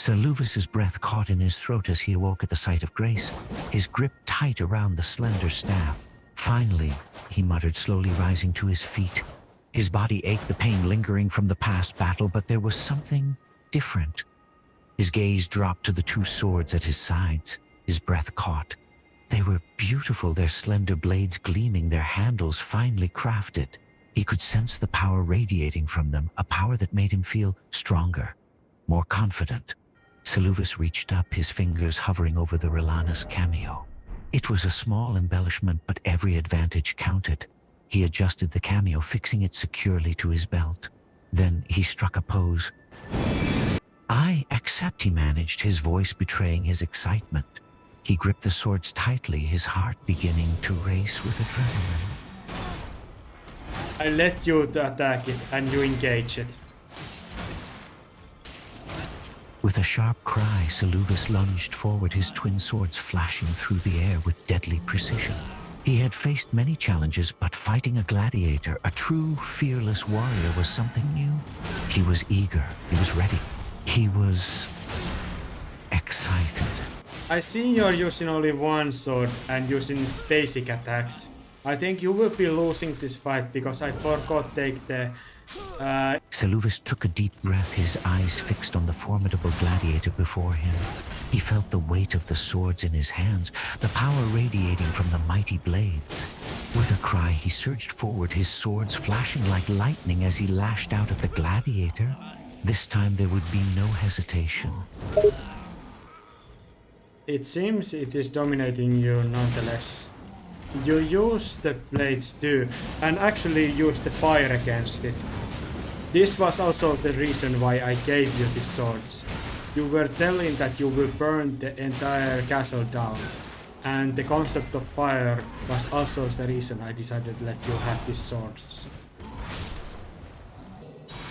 Saluvis's breath caught in his throat as he awoke at the sight of Grace, his grip tight around the slender staff. Finally, he muttered, slowly rising to his feet. His body ached, the pain lingering from the past battle, but there was something different. His gaze dropped to the two swords at his sides. His breath caught. They were beautiful, their slender blades gleaming, their handles finely crafted. He could sense the power radiating from them, a power that made him feel stronger, more confident. Saluvis reached up, his fingers hovering over the Rilanus cameo. It was a small embellishment, but every advantage counted. He adjusted the cameo, fixing it securely to his belt. Then he struck a pose. "I accept," he managed, his voice betraying his excitement. He gripped the swords tightly, his heart beginning to race with adrenaline. I let you attack it, and you engage it. With a sharp cry, Saluvis lunged forward, his twin swords flashing through the air with deadly precision. He had faced many challenges, but fighting a gladiator, a true, fearless warrior, was something new. He was eager, he was ready, he was excited. I see you're using only one sword and using its basic attacks. I think you will be losing this fight because I forgot to take the... Saluvis took a deep breath, his eyes fixed on the formidable gladiator before him. He felt the weight of the swords in his hands, the power radiating from the mighty blades. With a cry, he surged forward, his swords flashing like lightning as he lashed out at the gladiator. This time there would be no hesitation. It seems it is dominating you nonetheless. You use the blades too, and actually use the fire against it. This was also the reason why I gave you these swords. You were telling that you will burn the entire castle down, and the concept of fire was also the reason I decided to let you have these swords.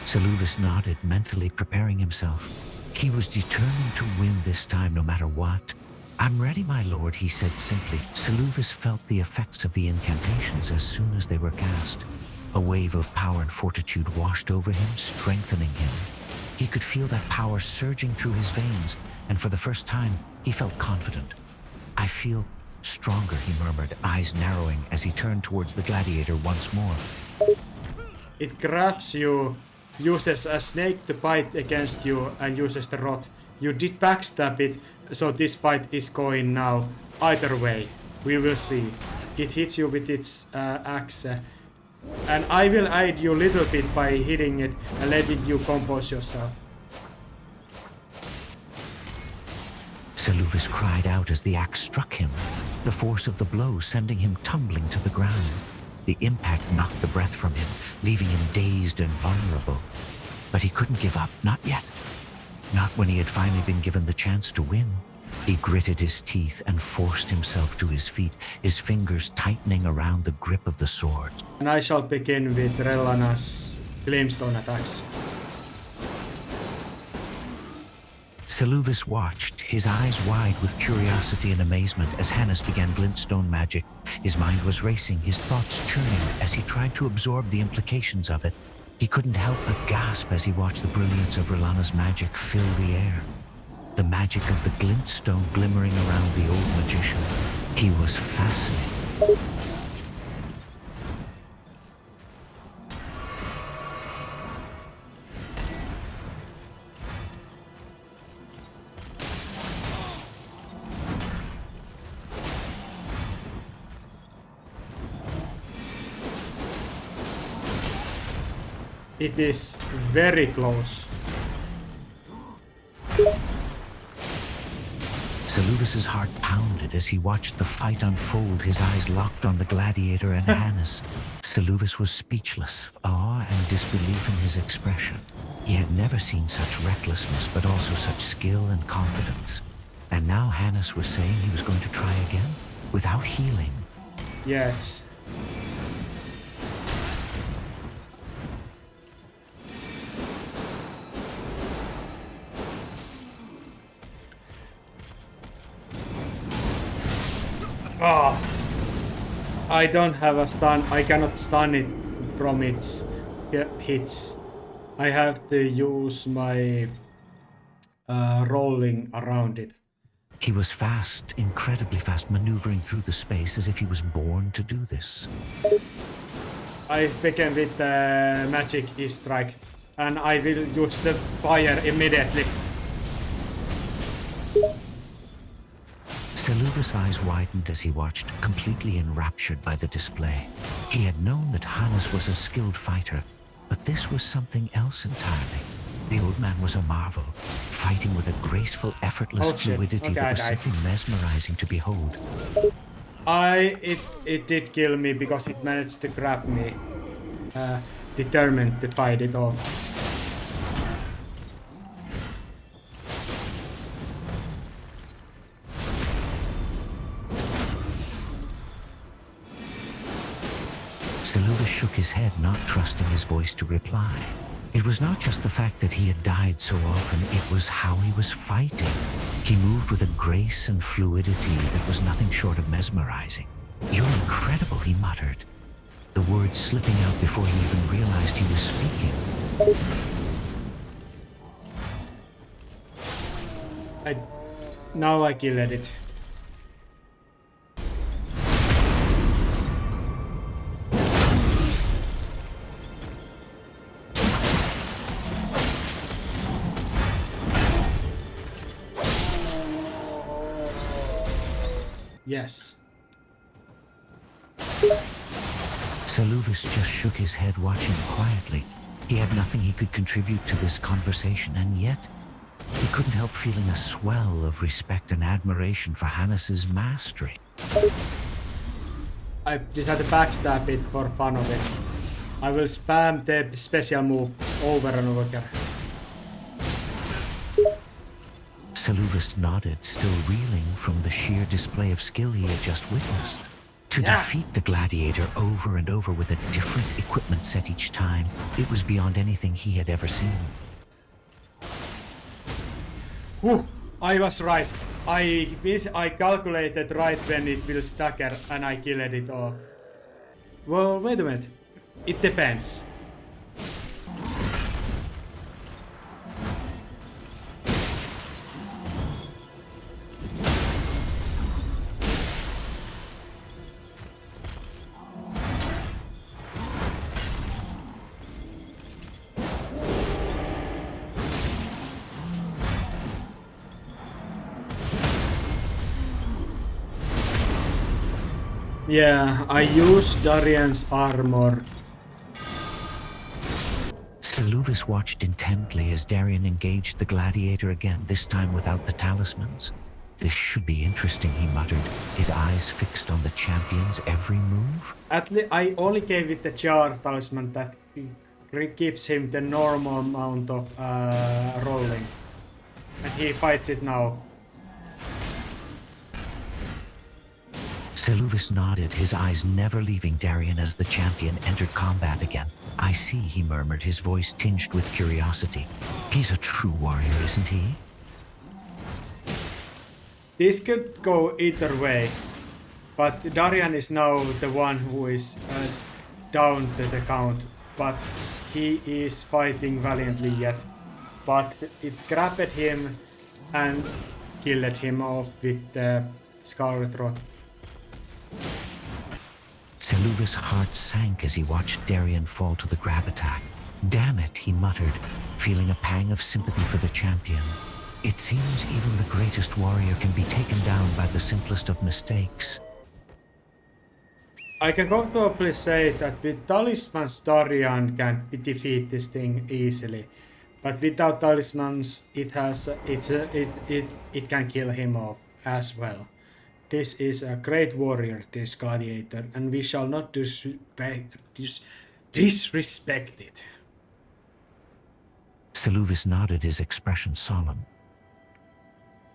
Saluvis nodded, mentally preparing himself. He was determined to win this time, no matter what. "I'm ready, my lord," he said simply. Saluvis felt the effects of the incantations as soon as they were cast. A wave of power and fortitude washed over him, strengthening him. He could feel that power surging through his veins, and for the first time, he felt confident. "I feel stronger," he murmured, eyes narrowing as he turned towards the gladiator once more. It grabs you, uses a snake to bite against you, and uses the rod. You did backstab it, so this fight is going now. Either way, we will see. It hits you with its axe, and I will aid you a little bit by hitting it and letting you compose yourself. Saluvis cried out as the axe struck him, the force of the blow sending him tumbling to the ground. The impact knocked the breath from him, leaving him dazed and vulnerable. But he couldn't give up, not yet. Not when he had finally been given the chance to win. He gritted his teeth and forced himself to his feet, his fingers tightening around the grip of the sword. And I shall begin with Relana's Gleamstone attacks. Saluvis watched, his eyes wide with curiosity and amazement as Hannes began glintstone magic. His mind was racing, his thoughts churning as he tried to absorb the implications of it. He couldn't help but gasp as he watched the brilliance of Rilana's magic fill the air. The magic of the glintstone glimmering around the old magician. He was fascinated. It is very close. Saluvis's heart pounded as he watched the fight unfold, his eyes locked on the gladiator and Hannes. Saluvis was speechless, awe and disbelief in his expression. He had never seen such recklessness, but also such skill and confidence. And now Hannes was saying he was going to try again, without healing. Yes. Oh, I don't have a stun. I cannot stun it from its hits. I have to use my rolling around it. He was fast, incredibly fast, maneuvering through the space as if he was born to do this. I began with the magic strike, and I will use the fire immediately. Seluva's eyes widened as he watched, completely enraptured by the display. He had known that Hannes was a skilled fighter, but this was something else entirely. The old man was a marvel, fighting with a graceful, effortless fluidity that was simply mesmerizing to behold. It did kill me because it managed to grab me, determined to fight it off. Seluva shook his head, not trusting his voice to reply. It was not just the fact that he had died so often, it was how he was fighting. He moved with a grace and fluidity that was nothing short of mesmerizing. "You're incredible," he muttered, the words slipping out before he even realized he was speaking. Now I killed it. Yes. Seluvis just shook his head, watching quietly. He had nothing he could contribute to this conversation, and yet he couldn't help feeling a swell of respect and admiration for Hannes's mastery. I decided to backstab it for fun of it. I will spam the special move over and over again. Seluvis nodded, still reeling from the sheer display of skill he had just witnessed. To defeat the gladiator over and over with a different equipment set each time, it was beyond anything he had ever seen. I was right. I calculated right when it will stagger and I killed it off. Well, wait a minute. It depends. Yeah, I used Darian's armor. Seluvis watched intently as Darian engaged the gladiator again, this time without the talismans. "This should be interesting," he muttered, his eyes fixed on the champion's every move. I only gave it the jar talisman that gives him the normal amount of rolling. And he fights it now. Seluvis nodded, his eyes never leaving Darian as the champion entered combat again. "I see," he murmured, his voice tinged with curiosity. "He's a true warrior, isn't he?" This could go either way, but Darian is now the one who is down to the count, but he is fighting valiantly yet. But it grabbed him and killed him off with the Scarlet Rot. Seluvis' heart sank as he watched Darian fall to the grab attack. "Damn it," he muttered, feeling a pang of sympathy for the champion. It seems even the greatest warrior can be taken down by the simplest of mistakes. I can comfortably say that with talismans, Darian can defeat this thing easily, but without talismans, it can kill him off as well. This is a great warrior, this gladiator, and we shall not disrespect it. Seluvis nodded, his expression solemn.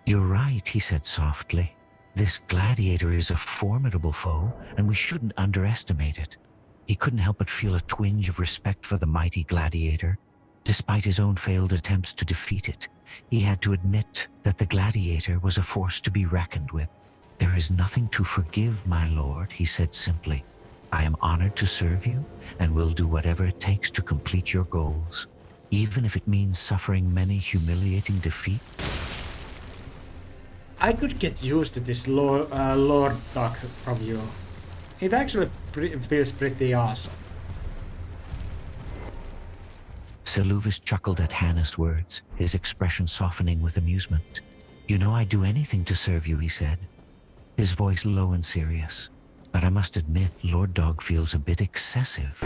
"You're right," he said softly. "This gladiator is a formidable foe, and we shouldn't underestimate it." He couldn't help but feel a twinge of respect for the mighty gladiator. Despite his own failed attempts to defeat it, he had to admit that the gladiator was a force to be reckoned with. "There is nothing to forgive, my lord," he said simply. "I am honored to serve you, and will do whatever it takes to complete your goals." even if it means suffering many humiliating defeat? I could get used to this Lord talk from you. It actually feels pretty awesome. Seluvis chuckled at Hannah's words, his expression softening with amusement. You know I'd do anything to serve you, he said, his voice low and serious. But I must admit, Lord Dog feels a bit excessive.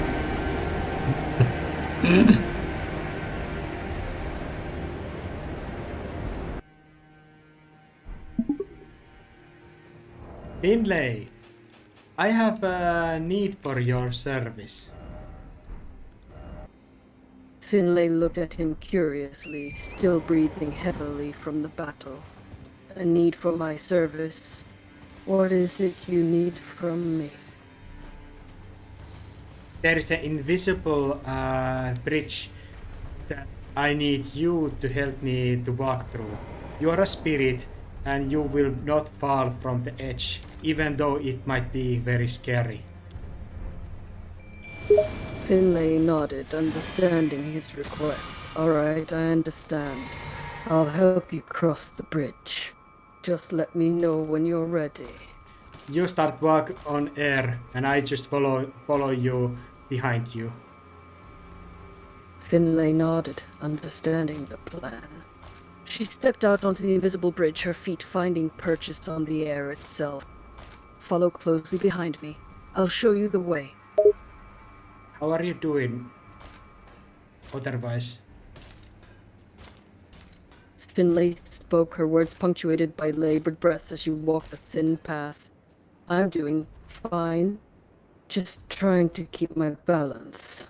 Finlay, I have a need for your service. Finlay looked at him curiously, still breathing heavily from the battle. A need for my service? What is it you need from me? There is an invisible bridge that I need you to help me to walk through. You are a spirit and you will not fall from the edge, even though it might be very scary. Finlay nodded, understanding his request. All right, I understand. I'll help you cross the bridge. Just let me know when you're ready. You start walk on air and I just follow you behind you. Finlay nodded, understanding the plan. She stepped out onto the invisible bridge, her feet finding purchase on the air itself. Follow closely behind me. I'll show you the way. How are you doing? Otherwise. Finlay spoke, her words punctuated by labored breaths as she walked the thin path. I'm doing fine. Just trying to keep my balance.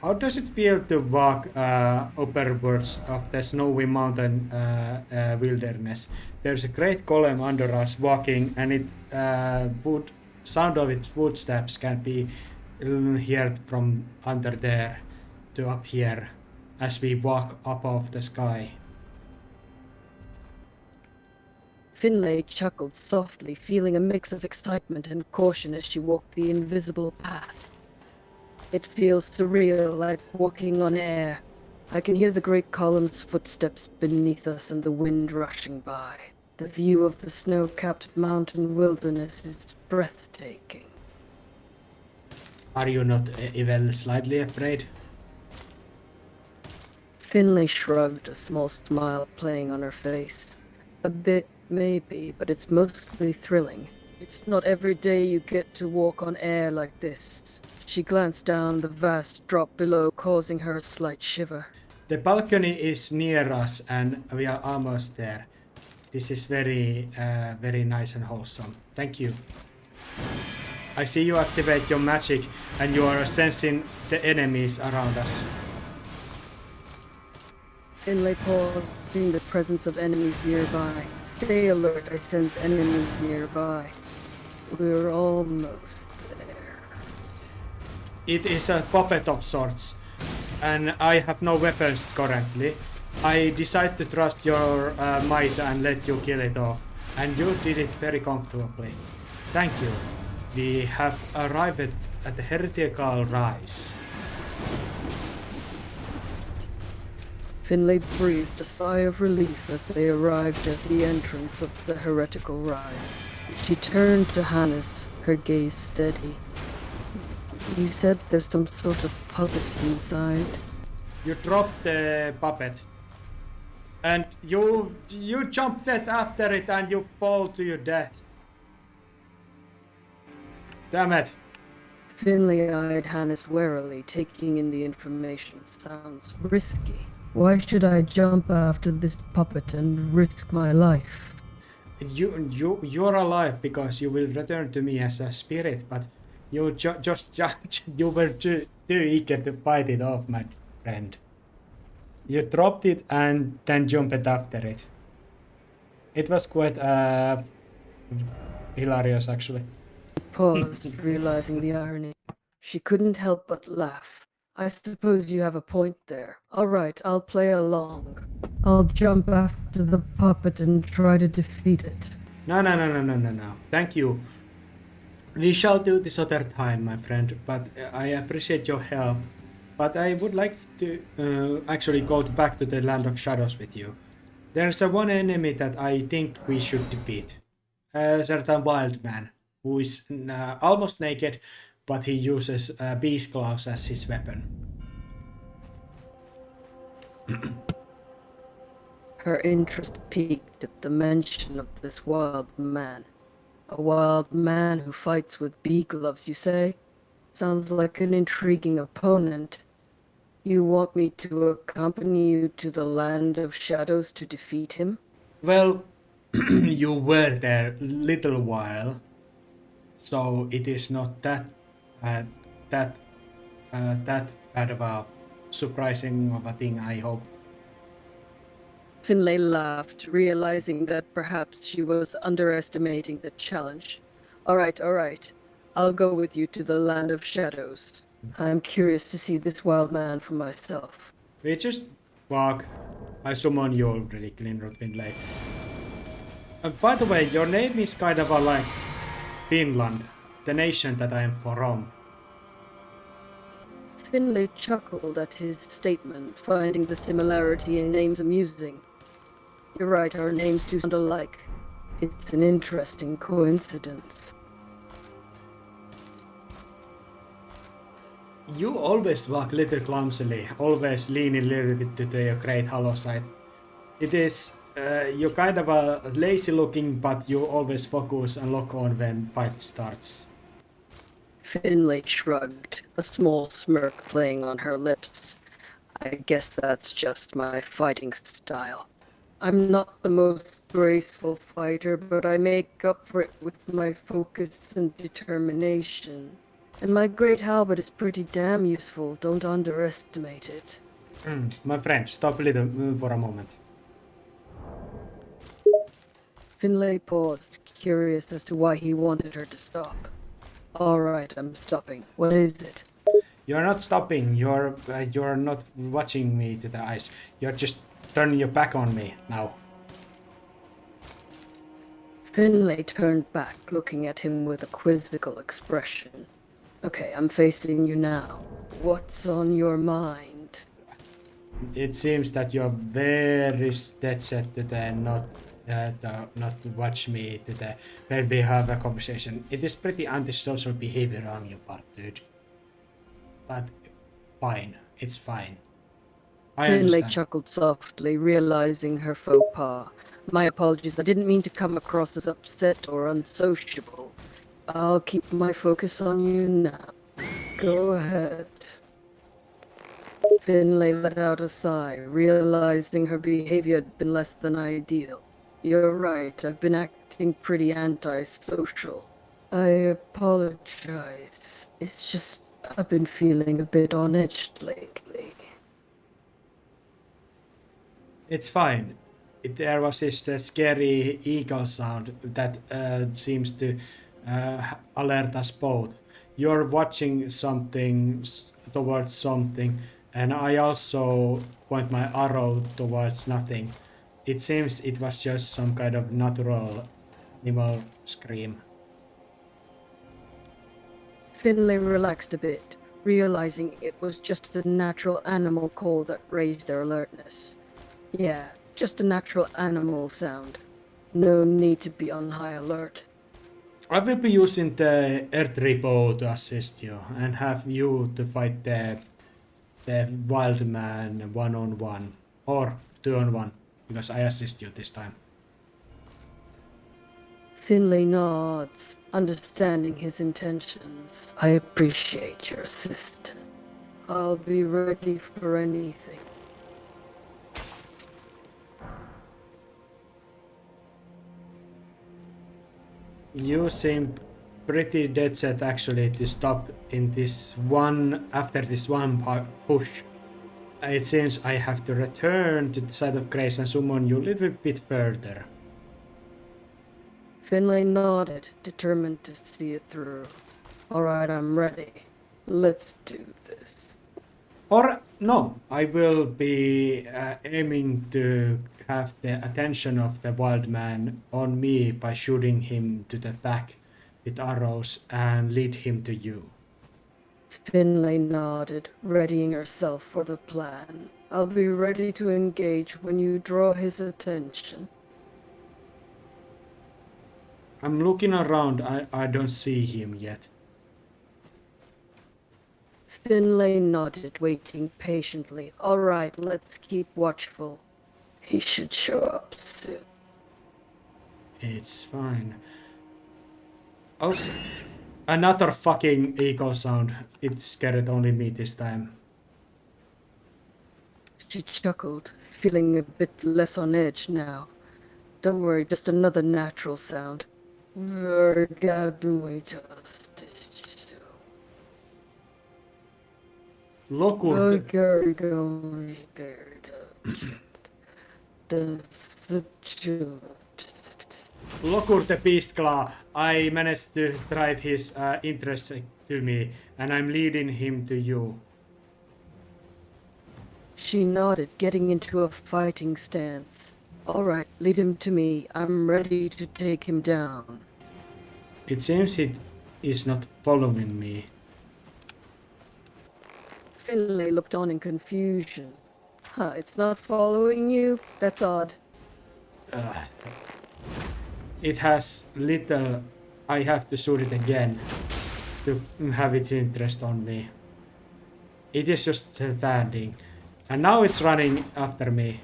How does it feel to walk upwards of the snowy mountain wilderness? There's a great column under us walking, and it sound of its footsteps can be heard from under there to up here as we walk above the sky. Finlay chuckled softly, feeling a mix of excitement and caution as she walked the invisible path. It feels surreal, like walking on air. I can hear the great column's footsteps beneath us and the wind rushing by. The view of the snow-capped mountain wilderness is breathtaking. Are you not even slightly afraid? Finlay shrugged, a small smile playing on her face. A bit, maybe, but it's mostly thrilling. It's not every day you get to walk on air like this. She glanced down the vast drop below, causing her a slight shiver. The balcony is near us and we are almost there. This is very nice and wholesome. Thank you. I see you activate your magic and you are sensing the enemies around us. Finlay paused, seeing the presence of enemies nearby. Stay alert, I sense enemies nearby. We're almost there. It is a puppet of sorts, and I have no weapons currently. I decide to trust your might and let you kill it off, and you did it very comfortably. Thank you. We have arrived at the heretical rise. Finlay breathed a sigh of relief as they arrived at the entrance of the heretical rise. She turned to Hannes, her gaze steady. You said there's some sort of puppet inside? You dropped the puppet, and you jumped that after it and you fall to your death. Damn it. Finlay eyed Hannes warily, taking in the information. Sounds risky. Why should I jump after this puppet and risk my life? You're alive because you will return to me as a spirit, but you you were too eager to fight it off, my friend. You dropped it and then jumped after it. It was quite hilarious, actually. She paused, realizing the irony. She couldn't help but laugh. I suppose you have a point there. All right, I'll play along. I'll jump after the puppet and try to defeat it. No. Thank you. We shall do this other time, my friend, but I appreciate your help. But I would like to actually go back to the Land of Shadows with you. There's a one enemy that I think we should defeat. A certain wild man who is almost naked, but he uses beast claws as his weapon. Her interest peaked at the mention of this wild man. A wild man who fights with bee gloves, you say? Sounds like an intriguing opponent. You want me to accompany you to the Land of Shadows to defeat him? Well, you were there little while, so it is not uh, that that bad of a surprising of a thing, I hope. Finlay laughed, realizing that perhaps she was underestimating the challenge. All right. I'll go with you to the Land of Shadows. I'm curious to see this wild man for myself. We just walk. I summon you already, Glenrod Finlay. By the way, your name is kind of like Finland, the nation that I am from. Finlay chuckled at his statement, finding the similarity in names amusing. You're right, our names do sound alike. It's an interesting coincidence. You always walk a little clumsily, always leaning a little bit to the great hollow side. It is, you're kind of a lazy looking, but you always focus and lock on when fight starts. Finlay shrugged, a small smirk playing on her lips. I guess that's just my fighting style. I'm not the most graceful fighter, but I make up for it with my focus and determination. And my great halberd is pretty damn useful, don't underestimate it. My friend, stop a little for a moment. Finlay paused, curious as to why he wanted her to stop. All right, I'm stopping. What is it? You're not stopping. You're not watching me to the eyes. You're just turning your back on me now. Finlay turned back, looking at him with a quizzical expression. Okay, I'm facing you now. What's on your mind? It seems that you're very dead set to the not watch me to the when we have a conversation. It is pretty antisocial behavior on your part, dude. But fine, it's fine. I Finlay understand. chuckled softly, realizing her faux pas. My apologies, I didn't mean to come across as upset or unsociable. I'll keep my focus on you now. Go ahead. Finlay let out a sigh, realizing her behavior had been less than ideal. You're right, I've been acting pretty antisocial. I apologize. It's just I've been feeling a bit on edge lately. It's fine. There was this scary eagle sound that seems to alert us both. You're watching something towards something, and I also point my arrow towards nothing. It seems it was just some kind of natural animal scream. Finlay relaxed a bit, realizing it was just a natural animal call that raised their alertness. Yeah, just a natural animal sound. No need to be on high alert. I will be using the earth repo to assist you and have you to fight the wild man 1-on-1 or 2-on-1 because I assist you this time. Finlay nods, understanding his intentions. I appreciate your assistance. I'll be ready for anything. You seem pretty dead set actually to stop in this one after this one push. It seems I have to return to the side of grace and summon you a little bit further. Finlay nodded, determined to see it through. All right, I'm ready. Let's do this. Or no, I will be aiming to have the attention of the wild man on me by shooting him to the back with arrows and lead him to you. Finlay nodded, readying herself for the plan. I'll be ready to engage when you draw his attention. I'm looking around. I don't see him yet. Finlay nodded, waiting patiently. All right, let's keep watchful. He should show up soon. It's fine. Also, another fucking echo sound. It scared only me this time. She chuckled, feeling a bit less on edge now. Don't worry, just another natural sound. Lokur, Lokur the Beastclaw. I managed to drive his interest to me, and I'm leading him to you. She nodded, getting into a fighting stance. All right, lead him to me. I'm ready to take him down. It seems it is not following me. Finlay looked on in confusion. Huh, it's not following you? That's odd. It has little. I have to shoot it again to have its interest on me. It is just standing. And now it's running after me.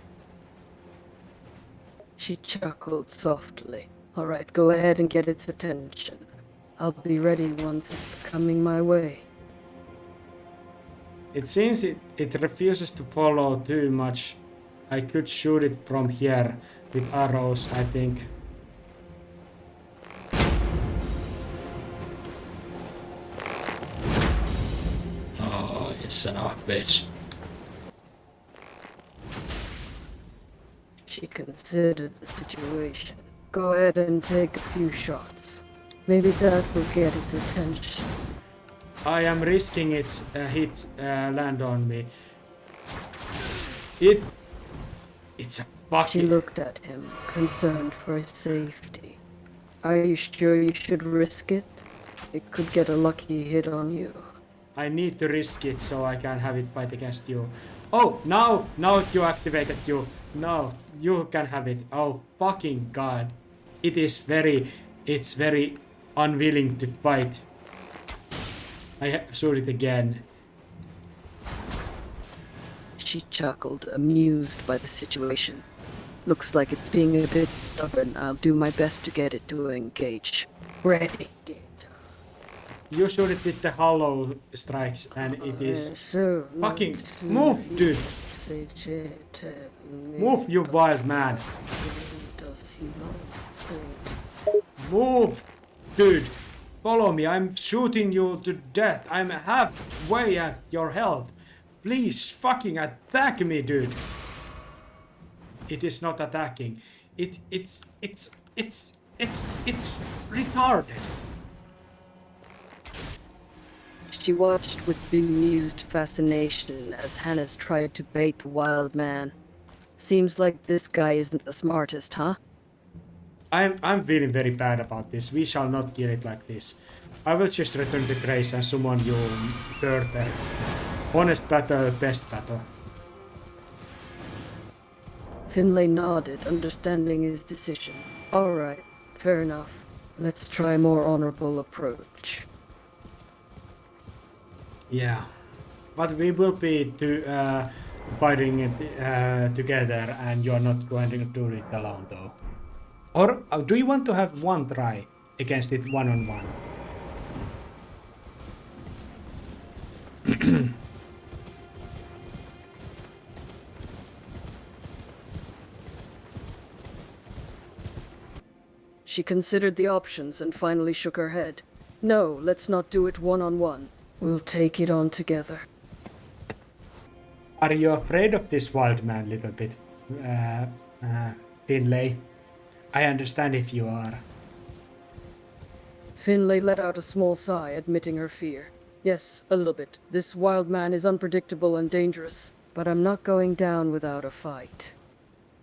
She chuckled softly. All right, go ahead and get its attention. I'll be ready once it's coming my way. It seems it refuses to follow too much. I could shoot it from here with arrows, I think. Oh, you son of a bitch. She considered the situation. Go ahead and take a few shots. Maybe that will get its attention. I am risking its hit land on me. It's a She fucking... looked at him, concerned for his safety. Are you sure you should risk it? It could get a lucky hit on you. I need to risk it so I can have it fight against you. Oh, now you activated you. No, you can have it. Oh, fucking god. It's very unwilling to fight. I shoot it again. She chuckled, amused by the situation. Looks like it's being a bit stubborn. I'll do my best to get it to engage. Ready. You shoot it with the hollow strikes and it is... So Fucking move, dude! Move, you wild man! Move, dude! Follow me, I'm shooting you to death. I'm halfway at your health. Please fucking attack me, dude. It is not attacking. It's retarded. She watched with bemused fascination as Hannes tried to bait the wild man. Seems like this guy isn't the smartest, huh? I'm feeling very bad about this. We shall not kill it like this. I will just return to Grace and summon you further. Honest battle, best battle. Finlay nodded, understanding his decision. All right, fair enough. Let's try a more honorable approach. Yeah, but we will be fighting it together, and you are not going to do it alone, though. Or do you want to have one try against it one-on-one? She considered the options and finally shook her head. No, let's not do it one-on-one. We'll take it on together. Are you afraid of this wild man, little bit, Finlay? I understand if you are. Finlay let out a small sigh, admitting her fear. Yes, a little bit. This wild man is unpredictable and dangerous, but I'm not going down without a fight.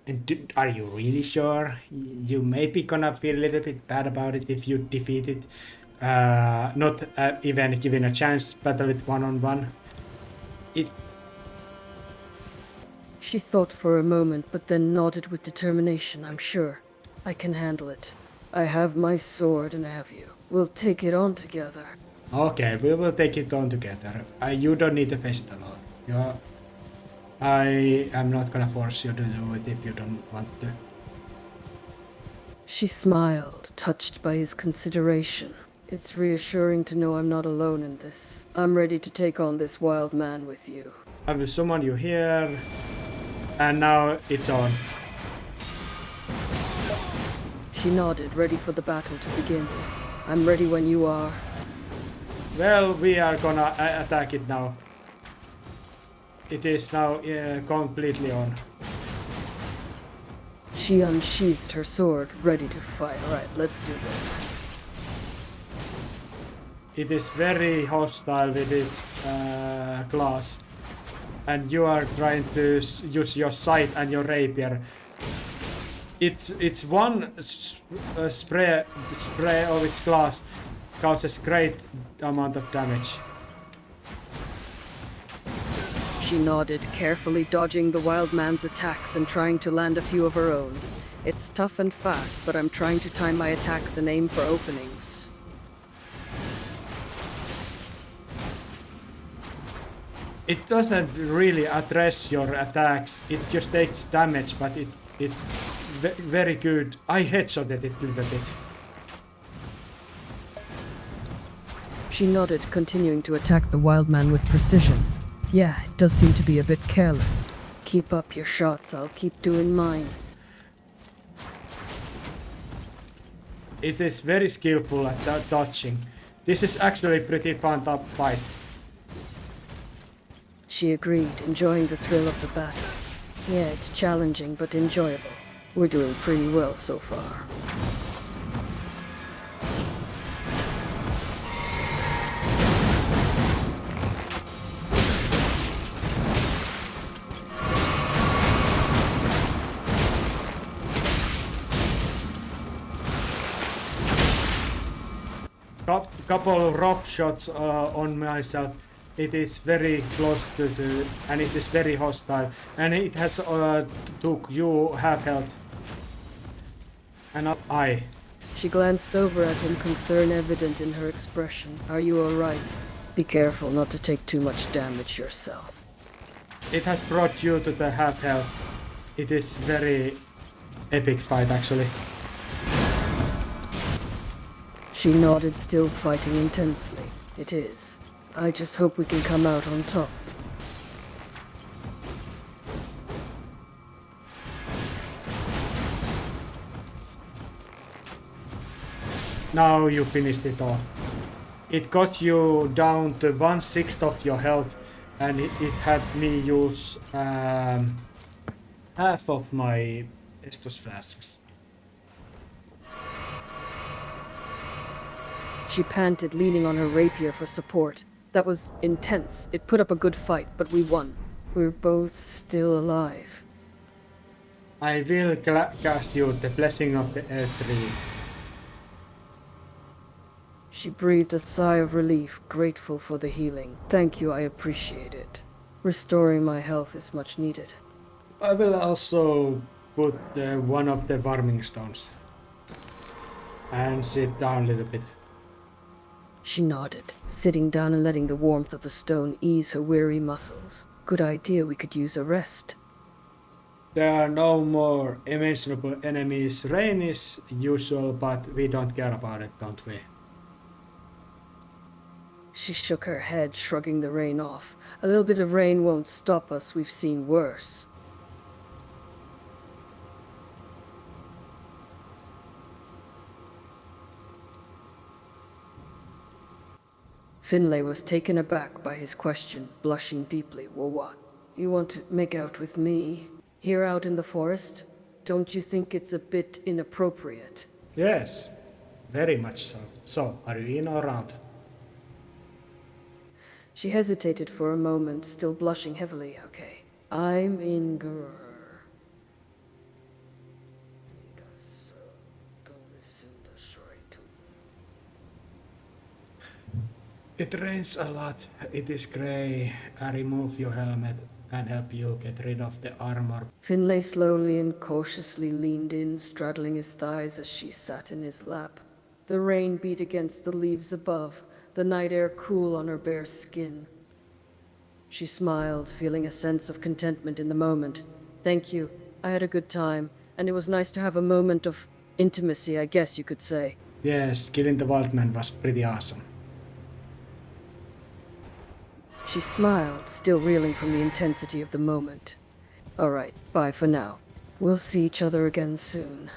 And are you really sure? You may be gonna feel a little bit bad about it if you defeat it. not even given a chance to battle it one-on-one. She thought for a moment, but then nodded with determination. I'm sure. I can handle it. I have my sword and have you. We'll take it on together. Okay, we will take it on together. You don't need to face it alone. I am not gonna force you to do it if you don't want to. She smiled, touched by his consideration. It's reassuring to know I'm not alone in this. I'm ready to take on this wild man with you. I will summon you here. And now it's on. She nodded, ready for the battle to begin. I'm ready when you are. Well, we are gonna attack it now. It is now completely on. She unsheathed her sword, ready to fight. Alright, let's do this. It is very hostile with its class. And you are trying to use your scythe and your rapier. It's one spray of its class causes great amount of damage. She nodded, carefully dodging the wild man's attacks and trying to land a few of her own. It's tough and fast, but I'm trying to time my attacks and aim for openings. It doesn't really address your attacks, it just takes damage, but it's very good. I headshotted it a little bit. She nodded, continuing to attack the wild man with precision. Yeah, it does seem to be a bit careless. Keep up your shots, I'll keep doing mine. It is very skillful at dodging. This is actually pretty fun top fight. She agreed, enjoying the thrill of the battle. Yeah, it's challenging, but enjoyable. We're doing pretty well so far. Couple of rough shots on myself. It is very close to and it is very hostile, and it has took you half health. And I. She glanced over at him, concern evident in her expression. Are you alright? Be careful not to take too much damage yourself. It has brought you to the half health. It is very epic fight actually. She nodded, still fighting intensely. It is. I just hope we can come out on top. Now you finished it all. It got you down to 1/6 of your health, and it had me use half of my Estus flasks. She panted, leaning on her rapier for support. That was intense. It put up a good fight, but we won. We're both still alive. I will cast you the blessing of the Earth Tree. She breathed a sigh of relief, grateful for the healing. Thank you, I appreciate it. Restoring my health is much needed. I will also put one of the warming stones. And sit down a little bit. She nodded, sitting down and letting the warmth of the stone ease her weary muscles. Good idea, we could use a rest. There are no more imaginable enemies. Rain is usual, but we don't care about it, don't we? She shook her head, shrugging the rain off. A little bit of rain won't stop us, we've seen worse. Finlay was taken aback by his question, blushing deeply. Well, what? You want to make out with me? Here out in the forest? Don't you think it's a bit inappropriate? Yes, very much so. So, are you in or out? She hesitated for a moment, still blushing heavily. Okay. I'm in grr. It rains a lot. It is grey. I remove your helmet and help you get rid of the armor. Finlay slowly and cautiously leaned in, straddling his thighs as she sat in his lap. The rain beat against the leaves above, the night air cool on her bare skin. She smiled, feeling a sense of contentment in the moment. Thank you. I had a good time, and it was nice to have a moment of intimacy, I guess you could say. Yes, killing the Waldman was pretty awesome. She smiled, still reeling from the intensity of the moment. All right, bye for now. We'll see each other again soon.